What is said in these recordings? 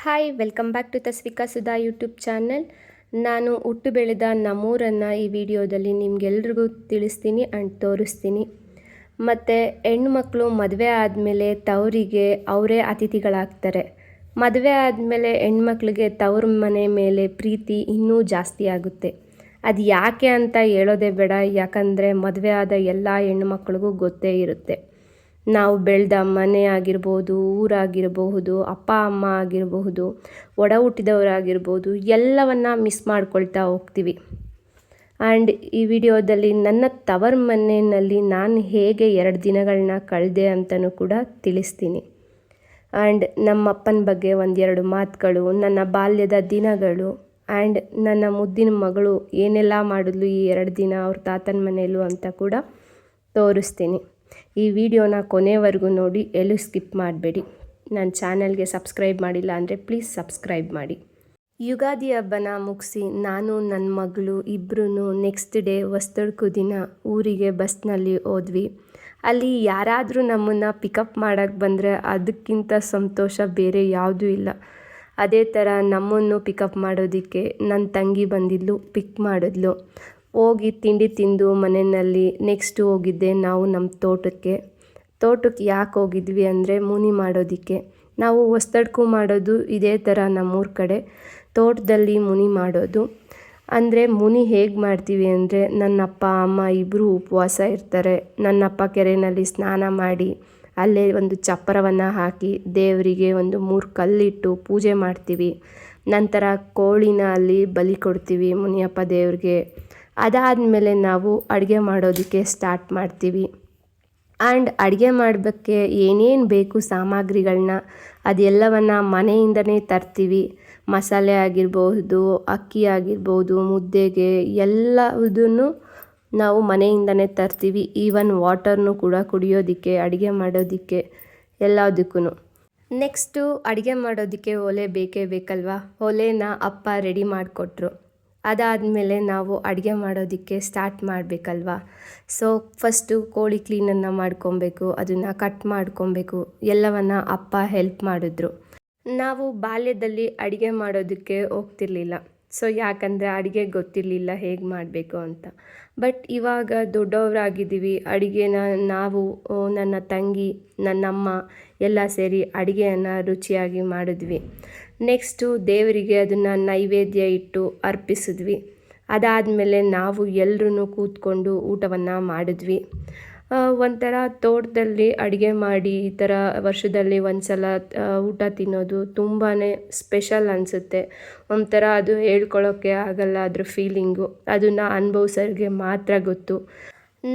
Hi welcome back to Tasvika Sudha YouTube channel. ನಾನು ಹುಟ್ಟು ಬೆಳೆದ ನಮ್ಮೂರನ್ನು ಈ ವಿಡಿಯೋದಲ್ಲಿ ನಿಮಗೆಲ್ರಿಗೂ ತಿಳಿಸ್ತೀನಿ ಆ್ಯಂಡ್ ತೋರಿಸ್ತೀನಿ. ಮತ್ತು ಹೆಣ್ಮಕ್ಳು ಮದುವೆ ಆದಮೇಲೆ ತವರಿಗೆ ಅವರೇ ಅತಿಥಿಗಳಾಗ್ತಾರೆ. ಮದುವೆ ಆದಮೇಲೆ ಹೆಣ್ಮಕ್ಳಿಗೆ ತವ್ರ ಮನೆ ಮೇಲೆ ಪ್ರೀತಿ ಇನ್ನೂ ಜಾಸ್ತಿ ಆಗುತ್ತೆ. ಅದು ಯಾಕೆ ಅಂತ ಹೇಳೋದೇ ಬೇಡ, ಯಾಕಂದರೆ ಮದುವೆ ಆದ ಎಲ್ಲ ಹೆಣ್ಮಕ್ಳಿಗೂ ಗೊತ್ತೇ ಇರುತ್ತೆ. ನಾವು ಬೆಳೆದ ಮನೆ ಆಗಿರ್ಬೋದು, ಊರಾಗಿರಬಹುದು, ಅಪ್ಪ ಅಮ್ಮ ಆಗಿರಬಹುದು, ಒಡ ಹುಟ್ಟಿದವರಾಗಿರ್ಬೋದು, ಎಲ್ಲವನ್ನು ಮಿಸ್ ಮಾಡ್ಕೊಳ್ತಾ ಹೋಗ್ತೀವಿ. ಆ್ಯಂಡ್ ಈ ವಿಡಿಯೋದಲ್ಲಿ ನನ್ನ ತವರ ಮನೆಯಲ್ಲಿ ನಾನು ಹೇಗೆ 2 ದಿನಗಳನ್ನ ಕಳೆದೆ ಅಂತಲೂ ಕೂಡ ತಿಳಿಸ್ತೀನಿ. ಆ್ಯಂಡ್ ನಮ್ಮಪ್ಪನ ಬಗ್ಗೆ 1-2 ಮಾತುಗಳು, ನನ್ನ ಬಾಲ್ಯದ ದಿನಗಳು, ಆ್ಯಂಡ್ ನನ್ನ ಮುದ್ದಿನ ಮಗಳು ಏನೆಲ್ಲ ಮಾಡಿದ್ಲು ಈ 2 ದಿನ ಅವ್ರ ತಾತನ ಮನೆಯಲ್ಲೂ ಅಂತ ಕೂಡ ತೋರಿಸ್ತೀನಿ. ಈ ವಿಡಿಯೋನ ಕೊನೆವರೆಗೂ ನೋಡಿ, ಎಲ್ಲೂ ಸ್ಕಿಪ್ ಮಾಡಬೇಡಿ. ನನ್ನ ಚಾನಲ್ಗೆ ಸಬ್ಸ್ಕ್ರೈಬ್ ಮಾಡಿಲ್ಲ ಅಂದರೆ ಪ್ಲೀಸ್ ಸಬ್ಸ್ಕ್ರೈಬ್ ಮಾಡಿ. ಯುಗಾದಿ ಹಬ್ಬನ ಮುಗಿಸಿ ನಾನು ನನ್ನ ಮಗಳು ಇಬ್ಬರೂ ನೆಕ್ಸ್ಟ್ ಡೇ ಹೊಸ್ತಡ್ಕು ದಿನ ಊರಿಗೆ ಬಸ್ನಲ್ಲಿ ಹೋದ್ವಿ. ಅಲ್ಲಿ ಯಾರಾದರೂ ನಮ್ಮನ್ನು ಪಿಕಪ್ ಮಾಡೋಕ್ಕೆ ಬಂದರೆ ಅದಕ್ಕಿಂತ ಸಂತೋಷ ಬೇರೆ ಯಾವುದೂ ಇಲ್ಲ. ಅದೇ ಥರ ನಮ್ಮನ್ನು ಪಿಕಪ್ ಮಾಡೋದಕ್ಕೆ ನನ್ನ ತಂಗಿ ಬಂದಿದ್ಲು, ಪಿಕ್ ಮಾಡಿದ್ಲು. ಹೋಗಿ ತಿಂಡಿ ತಿಂದು ಮನೆಯಲ್ಲಿ ನೆಕ್ಸ್ಟ್ ಹೋಗಿದ್ದೆ ನಾವು ನಮ್ಮ ತೋಟಕ್ಕೆ ಯಾಕೆ ಹೋಗಿದ್ವಿ ಅಂದರೆ ಮುನಿ ಮಾಡೋದಕ್ಕೆ. ನಾವು ಹೊಸ್ತಡ್ಕು ಮಾಡೋದು ಇದೇ ಥರ ನಮ್ಮೂರ ಕಡೆ ತೋಟದಲ್ಲಿ ಮುನಿ ಮಾಡೋದು. ಅಂದರೆ ಮುನಿ ಹೇಗೆ ಮಾಡ್ತೀವಿ ಅಂದರೆ, ನನ್ನಪ್ಪ ಅಮ್ಮ ಇಬ್ಬರು ಉಪವಾಸ ಇರ್ತಾರೆ. ನನ್ನಪ್ಪ ಕೆರೆಯಲ್ಲಿ ಸ್ನಾನ ಮಾಡಿ ಅಲ್ಲೇ ಒಂದು ಚಪ್ಪರವನ್ನು ಹಾಕಿ ದೇವರಿಗೆ 3 ಕಲ್ಲಿಟ್ಟು ಪೂಜೆ ಮಾಡ್ತೀವಿ. ನಂತರ ಕೋಳಿನ ಅಲ್ಲಿ ಬಲಿ ಕೊಡ್ತೀವಿ ಮುನಿಯಪ್ಪ ದೇವ್ರಿಗೆ. ಅದಾದಮೇಲೆ ನಾವು ಅಡುಗೆ ಮಾಡೋದಕ್ಕೆ ಸ್ಟಾರ್ಟ್ ಮಾಡ್ತೀವಿ. ಆ್ಯಂಡ್ ಅಡುಗೆ ಮಾಡೋಕ್ಕೆ ಏನೇನು ಬೇಕು ಸಾಮಗ್ರಿಗಳನ್ನ ಅದೆಲ್ಲವನ್ನು ಮನೆಯಿಂದನೇ ತರ್ತೀವಿ. ಮಸಾಲೆ ಆಗಿರ್ಬೋದು, ಅಕ್ಕಿ ಆಗಿರ್ಬೋದು, ಮುದ್ದೆಗೆ ಎಲ್ಲದನ್ನು ನಾವು ಮನೆಯಿಂದನೇ ತರ್ತೀವಿ. ಈವನ್ ವಾಟರ್ನೂ ಕೂಡ ಕುಡಿಯೋದಕ್ಕೆ, ಅಡುಗೆ ಮಾಡೋದಕ್ಕೆ ಎಲ್ಲದಕ್ಕೂ. ನೆಕ್ಸ್ಟು ಅಡುಗೆ ಮಾಡೋದಕ್ಕೆ ಒಲೆ ಬೇಕೇ ಬೇಕಲ್ವಾ. ಒಲೆನ ಅಪ್ಪ ರೆಡಿ ಮಾಡಿಕೊಟ್ರು. ಅದಾದಮೇಲೆ ನಾವು ಅಡುಗೆ ಮಾಡೋದಕ್ಕೆ ಸ್ಟಾರ್ಟ್ ಮಾಡಬೇಕಲ್ವ. ಸೊ ಫಸ್ಟು ಕೋಳಿ ಕ್ಲೀನನ್ನು ಮಾಡ್ಕೊಬೇಕು, ಅದನ್ನು ಕಟ್ ಮಾಡ್ಕೊಬೇಕು, ಎಲ್ಲವನ್ನು ಅಪ್ಪ ಹೆಲ್ಪ್ ಮಾಡಿದ್ರು. ನಾವು ಬಾಲ್ಯದಲ್ಲಿ ಅಡುಗೆ ಮಾಡೋದಕ್ಕೆ ಹೋಗ್ತಿರ್ಲಿಲ್ಲ. ಸೊ ಯಾಕಂದರೆ ಅಡುಗೆ ಗೊತ್ತಿರಲಿಲ್ಲ ಹೇಗೆ ಮಾಡಬೇಕು ಅಂತ. ಬಟ್ ಇವಾಗ ದೊಡ್ಡವರಾಗಿದ್ದೀವಿ. ಅಡುಗೆನ ನಾವು, ನನ್ನ ತಂಗಿ, ನನ್ನಮ್ಮ ಎಲ್ಲ ಸೇರಿ ಅಡುಗೆಯನ್ನು ರುಚಿಯಾಗಿ ಮಾಡಿದ್ವಿ. ನೆಕ್ಸ್ಟು ದೇವರಿಗೆ ಅದನ್ನು ನೈವೇದ್ಯ ಇಟ್ಟು ಅರ್ಪಿಸಿದ್ವಿ. ಅದಾದಮೇಲೆ ನಾವು ಎಲ್ಲರೂ ಕೂತ್ಕೊಂಡು ಊಟವನ್ನು ಮಾಡಿದ್ವಿ. ಒಂಥರ ತೋಟದಲ್ಲಿ ಅಡುಗೆ ಮಾಡಿ ಈ ಥರ ವರ್ಷದಲ್ಲಿ ಒಂದ್ಸಲ ಊಟ ತಿನ್ನೋದು ತುಂಬಾ ಸ್ಪೆಷಲ್ ಅನಿಸುತ್ತೆ. ಒಂಥರ ಅದು ಹೇಳ್ಕೊಳ್ಳೋಕ್ಕೆ ಆಗಲ್ಲ ಅದ್ರ ಫೀಲಿಂಗು. ಅದನ್ನು ಅನುಭವಿಸೋರಿಗೆ ಮಾತ್ರ ಗೊತ್ತು.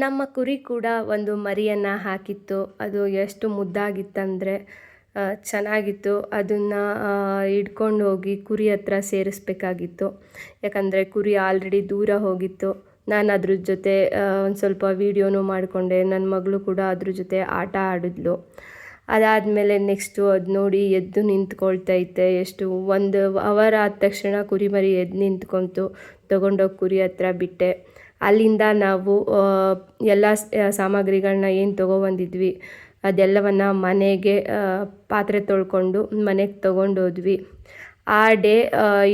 ನಮ್ಮ ಕುರಿ ಕೂಡ ಒಂದು ಮರಿಯನ್ನು ಹಾಕಿತ್ತು. ಅದು ಎಷ್ಟು ಮುದ್ದಾಗಿತ್ತಂದರೆ ಚೆನ್ನಾಗಿತ್ತು. ಅದನ್ನು ಹಿಡ್ಕೊಂಡು ಹೋಗಿ ಕುರಿ ಹತ್ರ ಸೇರಿಸ್ಬೇಕಾಗಿತ್ತು. ಯಾಕಂದರೆ ಕುರಿ ಆಲ್ರೆಡಿ ದೂರ ಹೋಗಿತ್ತು. ನಾನು ಅದ್ರ ಜೊತೆ ಒಂದು ಸ್ವಲ್ಪ ವೀಡಿಯೋನೂ ಮಾಡಿಕೊಂಡೆ. ನನ್ನ ಮಗಳು ಕೂಡ ಅದ್ರ ಜೊತೆ ಆಟ ಆಡಿದ್ಲು. ಅದಾದಮೇಲೆ ನೆಕ್ಸ್ಟು ಅದು ನೋಡಿ ಎದ್ದು ನಿಂತ್ಕೊಳ್ತೈತೆ. ಎಷ್ಟು 1 ಅವರ್ ಆದ ತಕ್ಷಣ ಕುರಿ ಮರಿ ಎದ್ದು ನಿಂತ್ಕೊತು. ತೊಗೊಂಡೋಗಿ ಕುರಿ ಹತ್ರ ಬಿಟ್ಟೆ. ಅಲ್ಲಿಂದ ನಾವು ಎಲ್ಲ ಸಾಮಗ್ರಿಗಳನ್ನ ಏನು ತೊಗೊಬಂದಿದ್ವಿ ಅದೆಲ್ಲವನ್ನು ಮನೆಗೆ ಪಾತ್ರೆ ತೊಳ್ಕೊಂಡು ಮನೆಗೆ ತೊಗೊಂಡೋದ್ವಿ. ಆ ಡೇ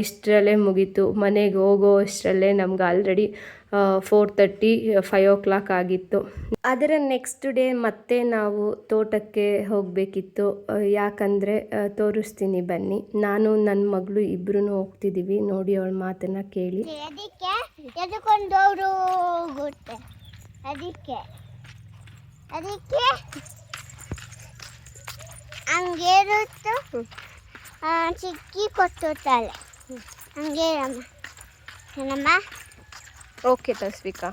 ಇಷ್ಟರಲ್ಲೇ ಮುಗೀತು. ಮನೆಗೆ ಹೋಗೋ ಅಷ್ಟರಲ್ಲೇ ನಮ್ಗೆ ಆಲ್ರೆಡಿ 4:30, 5 o'clock ಆಗಿತ್ತು. ಅದರ ನೆಕ್ಸ್ಟ್ ಡೇ ಮತ್ತೆ ನಾವು ತೋಟಕ್ಕೆ ಹೋಗಬೇಕಿತ್ತು. ಯಾಕಂದರೆ ತೋರಿಸ್ತೀನಿ ಬನ್ನಿ. ನಾನು ನನ್ನ ಮಗಳು ಇಬ್ಬರೂ ಹೋಗ್ತಿದ್ದೀವಿ. ನೋಡಿ ಅವಳ ಮಾತನ್ನು ಕೇಳಿ. ಅದಕ್ಕೆ ಹಂಗೇರುತ್ತು ಚಿಕ್ಕಿ ಕೊಟ್ಟುತ್ತಾಳೆ. ಹಂಗೆ ನಮ್ಮ ಓಕೆ ತಸ್ವಿಕಾ.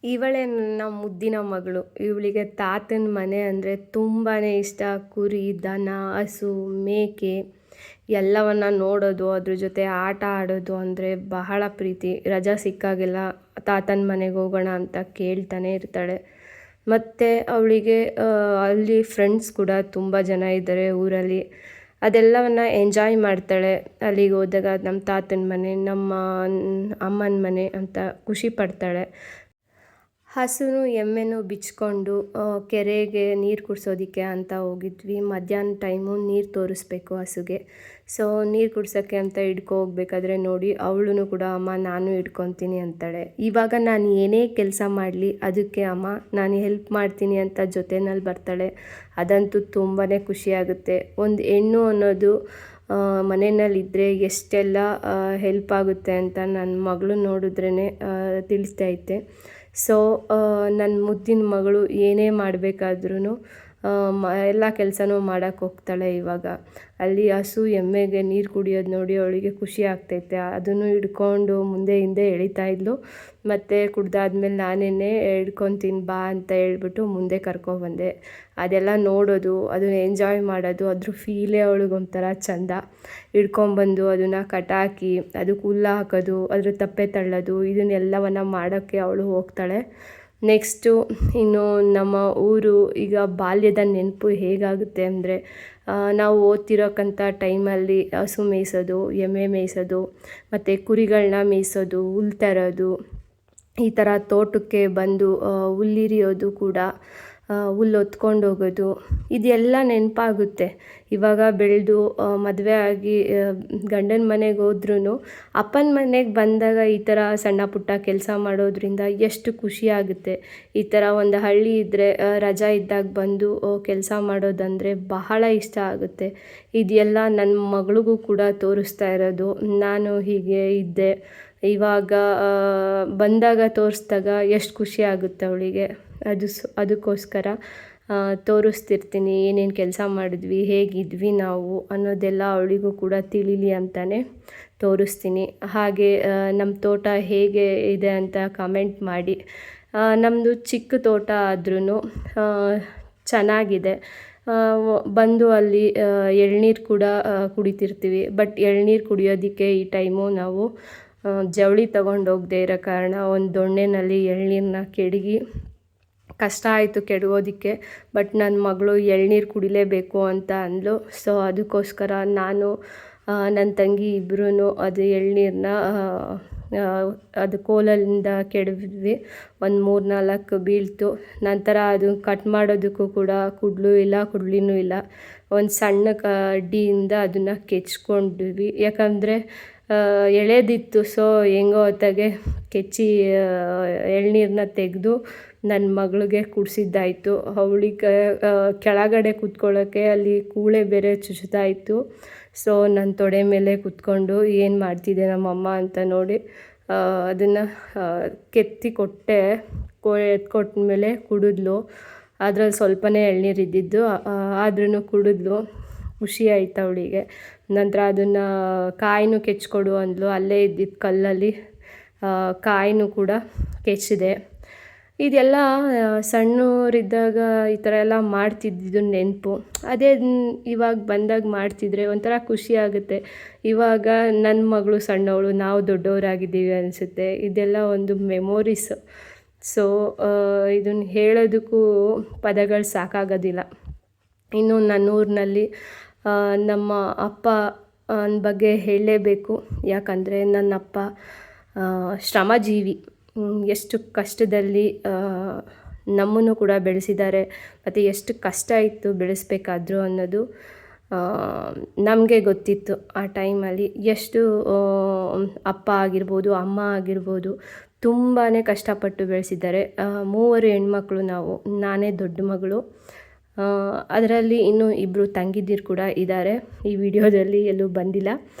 ಇವಳೇ ನನ್ನ ಮುದ್ದಿನ ಮಗಳು. ಇವಳಿಗೆ ತಾತನ ಮನೆ ಅಂದರೆ ತುಂಬಾ ಇಷ್ಟ. ಕುರಿ, ದನ, ಹಸು, ಮೇಕೆ ಎಲ್ಲವನ್ನು ನೋಡೋದು, ಅದ್ರ ಜೊತೆ ಆಟ ಆಡೋದು ಅಂದರೆ ಬಹಳ ಪ್ರೀತಿ. ರಜಾ ಸಿಕ್ಕಾಗೆಲ್ಲ ತಾತನ ಮನೆಗೆ ಹೋಗೋಣ ಅಂತ ಕೇಳ್ತಾನೆ ಇರ್ತಾಳೆ. ಮತ್ತು ಅವಳಿಗೆ ಅಲ್ಲಿ ಫ್ರೆಂಡ್ಸ್ ಕೂಡ ತುಂಬ ಜನ ಇದ್ದಾರೆ ಊರಲ್ಲಿ. ಅದೆಲ್ಲವನ್ನು ಎಂಜಾಯ್ ಮಾಡ್ತಾಳೆ. ಅಲ್ಲಿಗೆ ಹೋದಾಗ ನಮ್ಮ ತಾತನ ಮನೆ, ನಮ್ಮ ಅಮ್ಮನ ಮನೆ ಅಂತ ಖುಷಿ ಪಡ್ತಾಳೆ. ಹಸುನು ಎಮ್ಮೆನೂ ಬಿಚ್ಕೊಂಡು ಕೆರೆಗೆ ನೀರು ಕುಡಿಸೋದಕ್ಕೆ ಅಂತ ಹೋಗಿದ್ವಿ. ಮಧ್ಯಾಹ್ನ ಟೈಮು ನೀರು ತೋರಿಸ್ಬೇಕು ಹಸುಗೆ. ಸೊ ನೀರು ಕುಡ್ಸೋಕ್ಕೆ ಅಂತ ಹೋಗ್ಬೇಕಾದ್ರೆ ನೋಡಿ ಅವಳು ಕೂಡ ಅಮ್ಮ ನಾನು ಹಿಡ್ಕೊತೀನಿ ಅಂತಾಳೆ. ಇವಾಗ ನಾನು ಏನೇ ಕೆಲಸ ಮಾಡಲಿ ಅದಕ್ಕೆ ಅಮ್ಮ ನಾನು ಹೆಲ್ಪ್ ಮಾಡ್ತೀನಿ ಅಂತ ಜೊತೆಯಲ್ಲಿ ಬರ್ತಾಳೆ. ಅದಂತೂ ತುಂಬಾ ಖುಷಿಯಾಗುತ್ತೆ. ಒಂದು ಹೆಣ್ಣು ಅನ್ನೋದು ಮನೆಯಲ್ಲಿದ್ದರೆ ಎಷ್ಟೆಲ್ಲ ಹೆಲ್ಪ್ ಆಗುತ್ತೆ ಅಂತ ನನ್ನ ಮಗಳು ನೋಡಿದ್ರೇ ತಿಳಿಸ್ತೈತೆ. ಸೊ ನನ್ನ ಮುದ್ದಿನ ಮಗಳು ಏನೇ ಮಾಡಬೇಕಾದ್ರೂ ಎಲ್ಲ ಕೆಲಸನೂ ಮಾಡೋಕ್ಕೆ ಹೋಗ್ತಾಳೆ. ಇವಾಗ ಅಲ್ಲಿ ಹಸು ಎಮ್ಮೆಗೆ ನೀರು ಕುಡಿಯೋದು ನೋಡಿ ಅವಳಿಗೆ ಖುಷಿ ಆಗ್ತೈತೆ. ಅದನ್ನು ಹಿಡ್ಕೊಂಡು ಮುಂದೆ ಹಿಂದೆ ಎಳಿತಾ ಇದ್ಲು. ಮತ್ತು ಕುಡ್ದಾದ್ಮೇಲೆ ನಾನೇ ಹಿಡ್ಕೊತೀನಿ ಬಾ ಅಂತ ಹೇಳ್ಬಿಟ್ಟು ಮುಂದೆ ಕರ್ಕೊಬಂದೆ. ಅದೆಲ್ಲ ನೋಡೋದು, ಅದನ್ನು ಎಂಜಾಯ್ ಮಾಡೋದು, ಅದ್ರ ಫೀಲೇ ಅವಳಿಗೊಂಥರ ಚೆಂದ. ಹಿಡ್ಕೊಂಬಂದು ಅದನ್ನು ಕಟಾಕಿ ಅದಕ್ಕೆ ಹುಲ್ಲು ಹಾಕೋದು, ಅದ್ರ ತಪ್ಪೆ ತಳ್ಳೋದು, ಇದನ್ನೆಲ್ಲವನ್ನು ಮಾಡೋಕ್ಕೆ ಅವಳು ಹೋಗ್ತಾಳೆ. ನೆಕ್ಸ್ಟು ಇನ್ನು ನಮ್ಮ ಊರು ಈಗ ಬಾಲ್ಯದ ನೆನಪು ಹೇಗಾಗುತ್ತೆ ಅಂದರೆ, ನಾವು ಓದ್ತಿರೋಕ್ಕಂಥ ಟೈಮಲ್ಲಿ ಹಸು ಮೇಯಿಸೋದು, ಎಮ್ಮೆ ಮೇಯಿಸೋದು, ಮತ್ತು ಕುರಿಗಳನ್ನ ಮೇಯಿಸೋದು, ಹುಲ್ಲು ತರೋದು, ಈ ಥರ ತೋಟಕ್ಕೆ ಬಂದು ಹುಲ್ಲಿರಿಯೋದು ಕೂಡ, ಹುಲ್ಲು ಹೊತ್ಕೊಂಡು ಹೋಗೋದು, ಇದೆಲ್ಲ ನೆನಪಾಗುತ್ತೆ. ಇವಾಗ ಬೆಳೆದು ಮದುವೆ ಆಗಿ ಗಂಡನ ಮನೆಗೆ ಹೋದ್ರೂ ಅಪ್ಪನ ಮನೆಗೆ ಬಂದಾಗ ಈ ಥರ ಸಣ್ಣ ಪುಟ್ಟ ಕೆಲಸ ಮಾಡೋದ್ರಿಂದ ಎಷ್ಟು ಖುಷಿಯಾಗುತ್ತೆ. ಈ ಥರ ಒಂದು ಹಳ್ಳಿ ಇದ್ದರೆ ರಜಾ ಇದ್ದಾಗ ಬಂದು ಕೆಲಸ ಮಾಡೋದಂದರೆ ಬಹಳ ಇಷ್ಟ ಆಗುತ್ತೆ. ಇದೆಲ್ಲ ನನ್ನ ಮಗಳಿಗೂ ಕೂಡ ತೋರಿಸ್ತಾ ಇರೋದು. ನಾನು ಹೀಗೆ ಇದ್ದೆ, ಇವಾಗ ಬಂದಾಗ ತೋರಿಸ್ದಾಗ ಎಷ್ಟು ಖುಷಿ ಆಗುತ್ತೆ ಅವಳಿಗೆ. ಅದಕ್ಕೋಸ್ಕರ ತೋರಿಸ್ತಿರ್ತೀನಿ ಏನೇನು ಕೆಲಸ ಮಾಡಿದ್ವಿ, ಹೇಗಿದ್ವಿ ನಾವು ಅನ್ನೋದೆಲ್ಲ ಅವಳಿಗೂ ಕೂಡ ತಿಳಿಲಿ ಅಂತಲೇ ತೋರಿಸ್ತೀನಿ. ಹಾಗೆ ನಮ್ಮ ತೋಟ ಹೇಗೆ ಇದೆ ಅಂತ ಕಮೆಂಟ್ ಮಾಡಿ. ನಮ್ಮದು ಚಿಕ್ಕ ತೋಟ ಆದ್ರೂ ಚೆನ್ನಾಗಿದೆ. ಬಂದು ಅಲ್ಲಿ ಎಳ್ನೀರು ಕೂಡ ಕುಡಿತಿರ್ತೀವಿ. ಬಟ್ ಎಳ್ನೀರು ಕುಡಿಯೋದಕ್ಕೆ ಈ ಟೈಮು ನಾವು ಜವಳಿ ತಗೊಂಡೋಗದೆ ಇರೋ ಕಾರಣ ಒಂದು ದೊಣ್ಣೆನಲ್ಲಿ ಎಳ್ನೀರನ್ನ ಕೆಡಗಿ ಕಷ್ಟ ಆಯಿತು ಕೆಡಗೋದಕ್ಕೆ. ಬಟ್ ನನ್ನ ಮಗಳು ಎಳ್ನೀರು ಕುಡಿಲೇಬೇಕು ಅಂತ ಅಂದಳು. ಸೊ ಅದಕ್ಕೋಸ್ಕರ ನಾನು ನನ್ನ ತಂಗಿ ಇಬ್ಬರೂ ಅದು ಎಳ್ನೀರನ್ನ ಅದು ಕೋಲಲ್ಲಿಂದ ಕೆಡವಿದ್ವಿ. ಒಂದು 3-4 ಬೀಳ್ತು. ನಂತರ ಅದು ಕಟ್ ಮಾಡೋದಕ್ಕೂ ಕೂಡ ಕುಡ್ಲು ಇಲ್ಲ, ಕುಡ್ಲಿನೂ ಇಲ್ಲ. ಒಂದು ಸಣ್ಣ ಕಡ್ಡಿಯಿಂದ ಅದನ್ನು ಕೆಚ್ಕೊಂಡ್ವಿ. ಯಾಕಂದರೆ ಎಳೆದಿತ್ತು. ಸೊ ಹೆಂಗೋ ಹೊತ್ತಾಗೆ ಕೆಚ್ಚಿ ಎಳ್ನೀರನ್ನ ತೆಗೆದು ನನ್ನ ಮಗಳಿಗೆ ಕುಡಿಸಿದ್ದಾಯಿತು. ಅವಳಿಗೆ ಕೆಳಗಡೆ ಕೂತ್ಕೊಳ್ಳೋಕ್ಕೆ ಅಲ್ಲಿ ಕೂಳೆ ಬೇರೆ ಚುಚ್ತಾಯಿತ್ತು. ಸೊ ನನ್ನ ತೊಡೆ ಮೇಲೆ ಕೂತ್ಕೊಂಡು ಏನು ಮಾಡ್ತಿದ್ದೆ ನಮ್ಮಮ್ಮ ಅಂತ ನೋಡಿ ಅದನ್ನು ಕೆತ್ತಿ ಕೊಟ್ಟೆ. ಎತ್ಕೊಟ್ಟ ಮೇಲೆ ಕುಡಿದ್ಲು. ಅದ್ರಲ್ಲಿ ಸ್ವಲ್ಪನೇ ಎಳ್ನೀರು ಇದ್ದಿದ್ದು, ಆದ್ರೂ ಕುಡಿದ್ಲು. ಖುಷಿ ಆಯ್ತು ಅವಳಿಗೆ. ನಂತರ ಅದನ್ನು ಕಾಯಿನೂ ಕೆಚ್ಕೊಡು ಅಂದ್ಲು. ಅಲ್ಲೇ ಇದ್ದಿದ್ದು ಕಲ್ಲಲ್ಲಿ ಕಾಯಿನೂ ಕೂಡ ಕೆಚ್ಚಿದೆ. ಇದೆಲ್ಲ ಸಣ್ಣವರಿದ್ದಾಗ ಈ ಥರ ಎಲ್ಲ ಮಾಡ್ತಿದ್ದಿದ್ದು ನೆನಪು. ಅದೇ ಇವಾಗ ಬಂದಾಗ ಮಾಡ್ತಿದ್ರೆ ಒಂಥರ ಖುಷಿ ಆಗುತ್ತೆ. ಇವಾಗ ನನ್ನ ಮಗಳು ಸಣ್ಣವಳು, ನಾವು ದೊಡ್ಡವರಾಗಿದ್ದೀವಿ ಅನಿಸುತ್ತೆ. ಇದೆಲ್ಲ ಒಂದು ಮೆಮೊರೀಸ್. ಸೊ ಇದನ್ನು ಹೇಳೋದಕ್ಕೂ ಪದಗಳು ಸಾಕಾಗೋದಿಲ್ಲ. ಇನ್ನು ನನ್ನ ಊರಿನಲ್ಲಿ ನಮ್ಮ ಅಪ್ಪ ಬಗ್ಗೆ ಹೇಳಲೇಬೇಕು. ಯಾಕಂದರೆ ನನ್ನ ಅಪ್ಪ ಶ್ರಮಜೀವಿ. ಎಷ್ಟು ಕಷ್ಟದಲ್ಲಿ ನಮ್ಮನ್ನು ಕೂಡ ಬೆಳೆಸಿದ್ದಾರೆ. ಮತ್ತು ಎಷ್ಟು ಕಷ್ಟ ಇತ್ತು ಬೆಳೆಸಬೇಕಾದ್ರು ಅನ್ನೋದು ನಮಗೆ ಗೊತ್ತಿತ್ತು. ಆ ಟೈಮಲ್ಲಿ ಎಷ್ಟು ಅಪ್ಪ ಆಗಿರ್ಬೋದು, ಅಮ್ಮ ಆಗಿರ್ಬೋದು, ತುಂಬಾ ಕಷ್ಟಪಟ್ಟು ಬೆಳೆಸಿದ್ದಾರೆ. 3 ಹೆಣ್ಮಕ್ಳು ನಾವು, ನಾನೇ ದೊಡ್ಡ ಮಗಳು. ಅದರಲ್ಲಿ ಇನ್ನೂ 2 ತಂಗಿದ್ದೀರು ಕೂಡ ಇದ್ದಾರೆ. ಈ ವಿಡಿಯೋದಲ್ಲಿ ಎಲ್ಲೂ ಬಂದಿಲ್ಲ.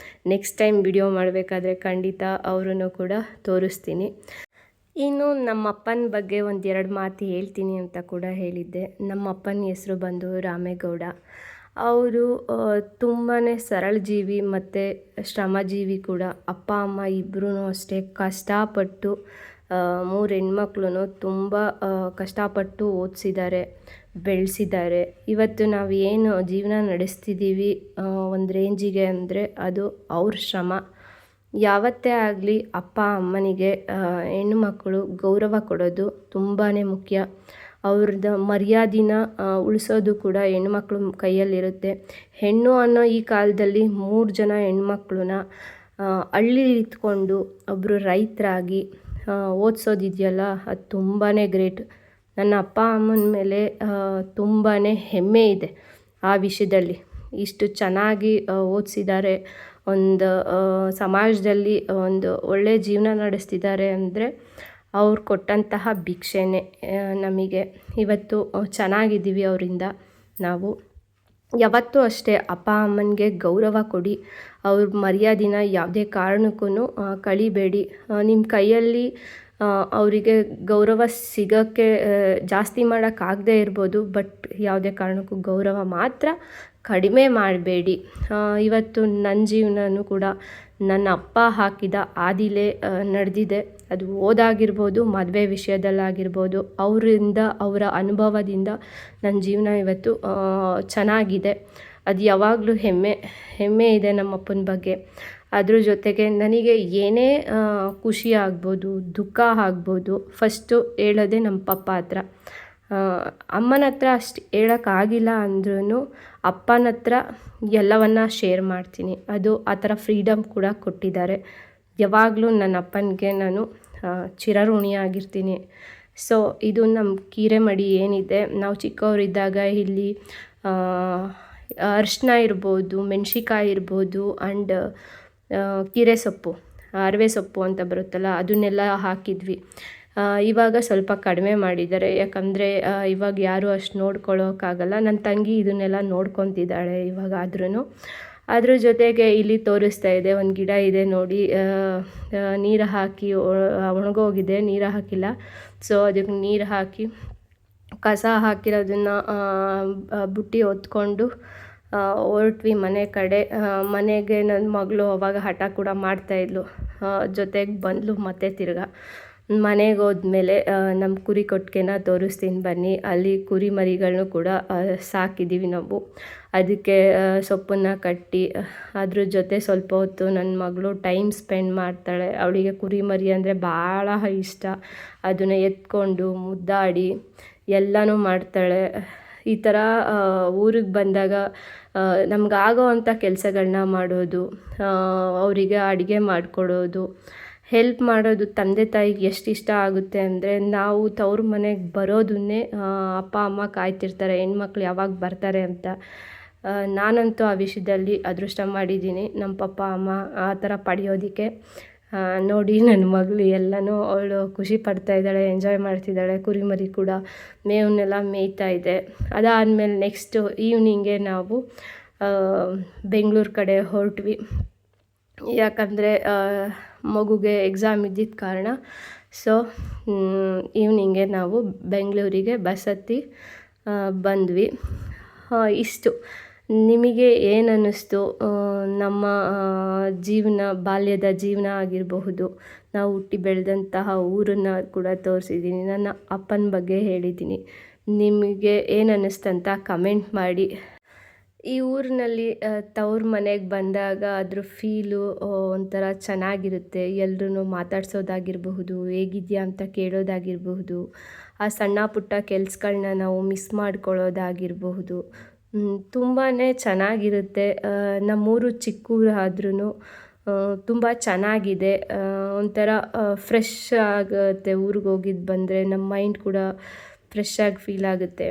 ನೆಕ್ಸ್ಟ್ ಟೈಮ್ ವಿಡಿಯೋ ಮಾಡಬೇಕಾದ್ರೆ ಖಂಡಿತ ಅವರನ್ನು ಕೂಡ ತೋರಿಸ್ತೀನಿ. ಇನ್ನು ನಮ್ಮ ಅಪ್ಪನ ಬಗ್ಗೆ 1-2 ಮಾತು ಹೇಳ್ತೀನಿ ಅಂತ ಕೂಡ ಹೇಳಿದ್ದೆ. ನಮ್ಮ ಅಪ್ಪನ ಹೆಸರು ಬಂದು ರಾಮೇಗೌಡ. ಅವರು ತುಂಬಾ ಸರಳ ಜೀವಿ ಮತ್ತು ಶ್ರಮಜೀವಿ ಕೂಡ. ಅಪ್ಪ ಅಮ್ಮ ಇಬ್ಬರೂ ಅಷ್ಟೇ ಕಷ್ಟಪಟ್ಟು 3 ಹೆಣ್ಮಕ್ಳು ತುಂಬ ಕಷ್ಟಪಟ್ಟು ಓದಿಸಿದ್ದಾರೆ, ಬೆಳೆಸಿದ್ದಾರೆ. ಇವತ್ತು ನಾವು ಏನು ಜೀವನ ನಡೆಸ್ತಿದ್ದೀವಿ ಒಂದು ರೇಂಜಿಗೆ ಅಂದರೆ ಅದು ಅವ್ರ ಶ್ರಮ. ಯಾವತ್ತೇ ಆಗಲಿ ಅಪ್ಪ ಅಮ್ಮನಿಗೆ ಹೆಣ್ಣುಮಕ್ಕಳು ಗೌರವ ಕೊಡೋದು ತುಂಬಾ ಮುಖ್ಯ. ಅವ್ರದ್ದು ಮರ್ಯಾದೆನ ಉಳಿಸೋದು ಕೂಡ ಹೆಣ್ಮಕ್ಳ ಕೈಯಲ್ಲಿರುತ್ತೆ. ಹೆಣ್ಣು ಅನ್ನೋ ಈ ಕಾಲದಲ್ಲಿ 3 ಜನ ಹೆಣ್ಮಕ್ಳನ್ನ ಹಳ್ಳಿಲಿ ಇಟ್ಕೊಂಡು ಒಬ್ಬರು ರೈತರಾಗಿ ಓದಿಸೋದಿದೆಯಲ್ಲ ಅದು ತುಂಬಾ ಗ್ರೇಟ್. ನನ್ನ ಅಪ್ಪ ಅಮ್ಮನ ಮೇಲೆ ತುಂಬಾ ಹೆಮ್ಮೆ ಇದೆ ಆ ವಿಷಯದಲ್ಲಿ. ಇಷ್ಟು ಚೆನ್ನಾಗಿ ಓದಿಸಿದ್ದಾರೆ, ಒಂದು ಸಮಾಜದಲ್ಲಿ ಒಂದು ಒಳ್ಳೆಯ ಜೀವನ ನಡೆಸ್ತಿದ್ದಾರೆ ಅಂದರೆ ಅವ್ರು ಕೊಟ್ಟಂತಹ ಭಿಕ್ಷೆನೇ ನಮಗೆ. ಇವತ್ತು ಚೆನ್ನಾಗಿದ್ದೀವಿ ಅವರಿಂದ. ನಾವು ಯಾವತ್ತೂ ಅಷ್ಟೇ ಅಪ್ಪ ಅಮ್ಮನಿಗೆ ಗೌರವ ಕೊಡಿ, ಅವ್ರ ಮರ್ಯಾದೆನ ಯಾವುದೇ ಕಾರಣಕ್ಕೂ ಕಳಿಬೇಡಿ. ನಿಮ್ಮ ಕೈಯಲ್ಲಿ ಅವರಿಗೆ ಗೌರವ ಸಿಗೋಕ್ಕೆ ಜಾಸ್ತಿ ಮಾಡೋಕ್ಕಾಗದೇ ಇರ್ಬೋದು, ಬಟ್ ಯಾವುದೇ ಕಾರಣಕ್ಕೂ ಗೌರವ ಮಾತ್ರ ಕಡಿಮೆ ಮಾಡಬೇಡಿ. ಇವತ್ತು ನನ್ನ ಜೀವನನೂ ಕೂಡ ನನ್ನ ಅಪ್ಪ ಹಾಕಿದ ಹಾದಿಲೇ ನಡೆದಿದೆ. ಅದು ಓದಾಗಿರ್ಬೋದು, ಮದುವೆ ವಿಷಯದಲ್ಲಾಗಿರ್ಬೋದು, ಅವರಿಂದ ಅವರ ಅನುಭವದಿಂದ ನನ್ನ ಜೀವನ ಇವತ್ತು ಚೆನ್ನಾಗಿದೆ. ಅದು ಯಾವಾಗಲೂ ಹೆಮ್ಮೆ ಇದೆ ನಮ್ಮಪ್ಪನ ಬಗ್ಗೆ. ಅದ್ರ ಜೊತೆಗೆ ನನಗೆ ಏನೇ ಖುಷಿ ಆಗ್ಬೋದು, ದುಃಖ ಆಗ್ಬೋದು, ಫಸ್ಟು ಹೇಳೋದೇ ನಮ್ಮ ಪಪ್ಪ ಹತ್ರ. ಅಮ್ಮನ ಹತ್ರ ಅಷ್ಟು ಹೇಳೋಕ್ಕಾಗಿಲ್ಲ ಅಂದ್ರೂ ಅಪ್ಪನ ಹತ್ರ ಎಲ್ಲವನ್ನ ಶೇರ್ ಮಾಡ್ತೀನಿ. ಅದು ಆ ಥರ ಫ್ರೀಡಮ್ ಕೂಡ ಕೊಟ್ಟಿದ್ದಾರೆ. ಯಾವಾಗಲೂ ನನ್ನ ಅಪ್ಪನಿಗೆ ನಾನು ಚಿರಋಣಿಯಾಗಿರ್ತೀನಿ. ಸೊ ಇದು ನಮ್ಮ ಹಿರೇಮಡಿ ಏನಿದೆ, ನಾವು ಚಿಕ್ಕವರಿದ್ದಾಗ ಇಲ್ಲಿ ಅರಿಶಿನ ಇರ್ಬೋದು, ಮೆಣಸಿಕಾಯಿ ಇರ್ಬೋದು, ಆ್ಯಂಡ್ ಕೀರೆ ಸೊಪ್ಪು, ಅರವೆ ಸೊಪ್ಪು ಅಂತ ಬರುತ್ತಲ್ಲ, ಅದನ್ನೆಲ್ಲ ಹಾಕಿದ್ವಿ. ಇವಾಗ ಸ್ವಲ್ಪ ಕಡಿಮೆ ಮಾಡಿದ್ದಾರೆ, ಯಾಕಂದರೆ ಇವಾಗ ಯಾರೂ ಅಷ್ಟು ನೋಡ್ಕೊಳ್ಳೋಕ್ಕಾಗಲ್ಲ. ನನ್ನ ತಂಗಿ ಇದನ್ನೆಲ್ಲ ನೋಡ್ಕೊತಿದ್ದಾಳೆ ಇವಾಗ. ಅದ್ರ ಜೊತೆಗೆ ಇಲ್ಲಿ ತೋರಿಸ್ತಾ ಇದೆ, ಒಂದು ಗಿಡ ಇದೆ ನೋಡಿ, ನೀರು ಹಾಕಿ ಒಣಗೋಗಿದೆ, ನೀರು ಹಾಕಿಲ್ಲ. ಸೊ ಅದಕ್ಕೆ ನೀರು ಹಾಕಿ ಕಸ ಹಾಕಿರೋದನ್ನು ಬುಟ್ಟಿ ಹೊತ್ಕೊಂಡು ಹೊರಟ್ವಿ ಮನೆ ಕಡೆ. ಮನೆಗೆ ನನ್ನ ಮಗಳು ಅವಾಗ ಹಠ ಕೂಡ ಮಾಡ್ತಾಯಿದ್ಲು, ಜೊತೆಗೆ ಬಂದಳು ಮತ್ತೆ ತಿರ್ಗಾ. ಮನೆಗೆ ಹೋದ್ಮೇಲೆ ನಮ್ಮ ಕುರಿ ಕೊಟ್ಟಿಗೆನ ತೋರಿಸ್ತೀನಿ ಬನ್ನಿ. ಅಲ್ಲಿ ಕುರಿ ಮರಿಗಳನ್ನೂ ಕೂಡ ಸಾಕಿದ್ದೀವಿ ನಾವು. ಅದಕ್ಕೆ ಸೊಪ್ಪನ್ನು ಕಟ್ಟಿ ಅದ್ರ ಜೊತೆ ಸ್ವಲ್ಪ ಹೊತ್ತು ನನ್ನ ಮಗಳು ಟೈಮ್ ಸ್ಪೆಂಡ್ ಮಾಡ್ತಾಳೆ. ಅವಳಿಗೆ ಕುರಿ ಮರಿ ಅಂದರೆ ಭಾಳ ಇಷ್ಟ. ಅದನ್ನು ಎತ್ಕೊಂಡು ಮುದ್ದಾಡಿ ಎಲ್ಲನೂ ಮಾಡ್ತಾಳೆ. ಈ ಥರ ಊರಿಗೆ ಬಂದಾಗ ನಮಗಾಗೋ ಅಂಥ ಕೆಲಸಗಳನ್ನ ಮಾಡೋದು, ಅವರಿಗೆ ಅಡುಗೆ ಮಾಡಿಕೊಡೋದು, ಹೆಲ್ಪ್ ಮಾಡೋದು ತಂದೆ ತಾಯಿಗೆ ಎಷ್ಟು ಇಷ್ಟ ಆಗುತ್ತೆ ಅಂದರೆ, ನಾವು ತವ್ರ ಮನೆಗೆ ಬರೋದನ್ನೇ ಅಪ್ಪ ಅಮ್ಮ ಕಾಯ್ತಿರ್ತಾರೆ, ಹೆಣ್ಮಕ್ಳು ಯಾವಾಗ ಬರ್ತಾರೆ ಅಂತ. ನಾನಂತೂ ಆ ವಿಷಯದಲ್ಲಿ ಅದೃಷ್ಟ ಮಾಡಿದ್ದೀನಿ, ನಮ್ಮ ಪಪ್ಪ ಅಮ್ಮ ಆ ಥರ ಪಡೆಯೋದಕ್ಕೆ. ನೋಡಿ ನನ್ನ ಮಗಳು ಎಲ್ಲನೂ ಅವಳು ಖುಷಿ ಪಡ್ತಾಯಿದ್ದಾಳೆ, ಎಂಜಾಯ್ ಮಾಡ್ತಿದ್ದಾಳೆ. ಕುರಿಮರಿ ಕೂಡ ಮೇವನ್ನೆಲ್ಲ ಮೇಯ್ತಾ ಇದೆ. ಅದಾದಮೇಲೆ ನೆಕ್ಸ್ಟು ಈವ್ನಿಂಗೆ ನಾವು ಬೆಂಗಳೂರು ಕಡೆ ಹೊರಟ್ವಿ. ಯಾಕಂದರೆ ಮಗುಗೆ ಎಕ್ಸಾಮ್ ಇದ್ದಿದ್ದ ಕಾರಣ. ಸೊ ಈವ್ನಿಂಗೆ ನಾವು ಬೆಂಗಳೂರಿಗೆ ಬಸ್ ಹತ್ತಿ ಬಂದ್ವಿ. ಇಷ್ಟು. ನಿಮಗೆ ಏನು ಅನ್ನಿಸ್ತು? ನಮ್ಮ ಜೀವನ, ಬಾಲ್ಯದ ಜೀವನ ಆಗಿರಬಹುದು, ನಾವು ಹುಟ್ಟಿ ಬೆಳೆದಂತಹ ಊರನ್ನು ಕೂಡ ತೋರಿಸಿದ್ದೀನಿ, ನನ್ನ ಅಪ್ಪನ ಬಗ್ಗೆ ಹೇಳಿದ್ದೀನಿ. ನಿಮಗೆ ಏನು ಅನ್ನಿಸ್ತಂತ ಕಮೆಂಟ್ ಮಾಡಿ. ಈ ಊರಿನಲ್ಲಿ ತವ್ರ ಮನೆಗೆ ಬಂದಾಗ ಅದ್ರ ಫೀಲು ಒಂಥರ ಚೆನ್ನಾಗಿರುತ್ತೆ. ಎಲ್ಲರೂ ಮಾತಾಡ್ಸೋದಾಗಿರಬಹುದು, ಹೇಗಿದೆಯಾ ಅಂತ ಕೇಳೋದಾಗಿರಬಹುದು, ಆ ಸಣ್ಣ ಪುಟ್ಟ ಕೆಲ್ಸಗಳನ್ನ ನಾವು ಮಿಸ್ ಮಾಡ್ಕೊಳ್ಳೋದಾಗಿರಬಹುದು, ತುಂಬಾ ಚೆನ್ನಾಗಿರುತ್ತೆ. ನಮ್ಮೂರು ಚಿಕ್ಕೂರು ಆದ್ರೂ ತುಂಬ ಚೆನ್ನಾಗಿದೆ. ಒಂಥರ ಫ್ರೆಶ್ ಆಗುತ್ತೆ. ಊರಿಗೆ ಹೋಗಿದ್ದು ಬಂದರೆ ನಮ್ಮ ಮೈಂಡ್ ಕೂಡ ಫ್ರೆಶ್ ಆಗಿ ಫೀಲ್ ಆಗುತ್ತೆ,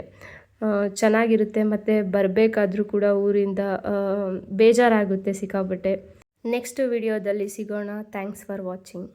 ಚೆನ್ನಾಗಿರುತ್ತೆ. ಮತ್ತು ಬರಬೇಕಾದ್ರೂ ಕೂಡ ಊರಿಂದ ಬೇಜಾರಾಗುತ್ತೆ ಸಿಕ್ಕಾಪಟ್ಟೆ. ನೆಕ್ಸ್ಟ್ ವಿಡಿಯೋದಲ್ಲಿ ಸಿಗೋಣ. Thanks for watching.